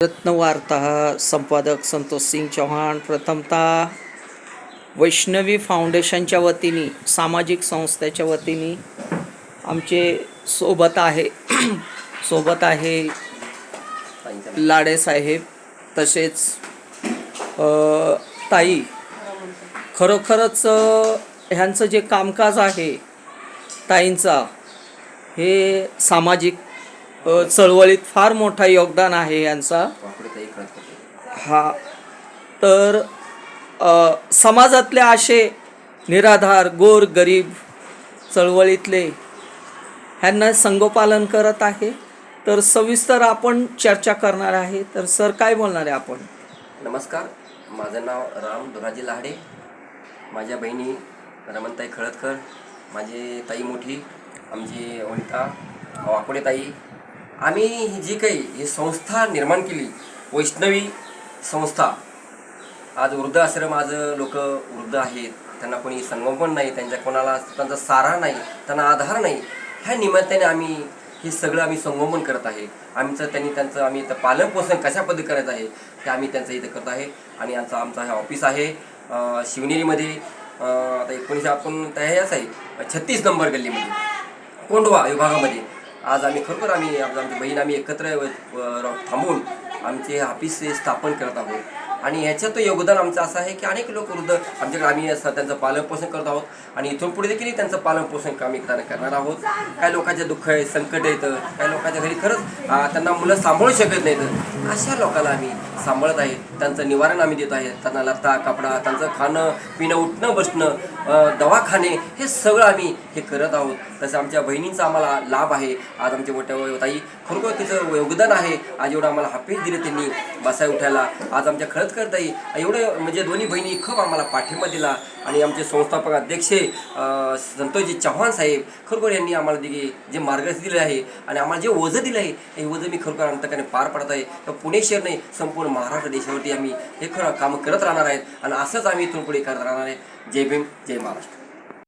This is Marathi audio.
रत्नवार्ता संपादक संतोष सिंग चौहान। प्रथमतः वैष्णवी फाउंडेशनच्या वतीने, सामाजिक संस्थेच्या वतीने आमचे सोबत आहे लाडे साहेब, तसेच ताई। खरोखरच ह्यांचं जे कामकाज आहे ताईंचा, हे सामाजिक चळवळीत फार मोठा योगदान आहे यांचा। हा तर समाजातले असे निराधार गोर गरीब चळवळीतले ह्यांना संगोपालन करत आहे। तर सविस्तर आपण चर्चा करणार आहे। तर सर काय बोलणार आहे आपण? नमस्कार, माझं नाव राम दुराजी लाडे, माझ्या बहिणी रमणताई खळदकर, माझी ताई मोठी आमची वनिता वाकोडे ताई। आम्ही ही जी काही ही संस्था निर्माण केली, वैष्णवी संस्था। आज वृद्ध आश्रम, आज लोक वृद्ध आहेत, त्यांना कोणी संगोपन नाही, त्यांच्या कोणाला त्यांचा सारा नाही, त्यांना आधार नाही। ह्या निमित्ताने आम्ही हे सगळं आम्ही संगोपन करत आहे। त्यांचं आम्ही इथं पालनपोषण कशा पद्धती करायचं आहे ते आम्ही त्यांचं इथं करत आहे। आणि आमचं हे ऑफिस आहे शिवनेरीमध्ये। आता 19 आपण त्याच आहे 36 नंबर गल्लीमध्ये कोंडवा विभागामध्ये। आज आम्ही खरोखर आमची बहीण आम्ही एकत्र थांबून आमचे ऑफिस स्थापन करत आहोत। आणि ह्याच्यात योगदान आमचं असं आहे की अनेक लोक वृद्ध आमच्याकडे आम्ही त्यांचं पालनपोषण करत आहोत आणि इथून पुढे देखील त्यांचं पालनपोषण आम्ही करणार आहोत। काही लोकांचे दुःख आहे, संकट येतं, काही लोकांच्या घरी खरंच त्यांना मुलं सांभाळू शकत नाहीत, अशा लोकांना आम्ही सांभाळत आहे, त्यांचं निवारण आम्ही देत आहे। त्यांना लत्ता कपडा, त्यांचं खाणं पिणं, उठणं बसणं, दवाखाने, हे सगळं आम्ही हे करत आहोत। तसं आमच्या बहिणींचा आम्हाला लाभ आहे। आज आमच्या मोठ्या ताई खरोखर तिचं योगदान आहे। आज एवढं आम्हाला हाफीज दिले त्यांनी बसाय उठायला। आज आमच्या खळदकर ताई एवढे म्हणजे दोन्ही बहिणी खूप आम्हाला पाठिंबा दिला। आणि आमचे संस्थापक अध्यक्ष संतोषजी चव्हाण साहेब खरोखर यांनी आम्हाला जे मार्गदर्शन दिले आहे आणि आम्हाला जे ओझं दिलं आहे, हे ओझं मी खरोखर अंतकाने पार पडत आहे। तर पुणे शहर नाही, संपूर्ण महाराष्ट्र देशावरती आम्ही हे खरं कामं करत राहणार आहेत आणि असंच आम्ही इथून पुढे करत राहणार आहे। जय भीम, जय महाराष्ट्र।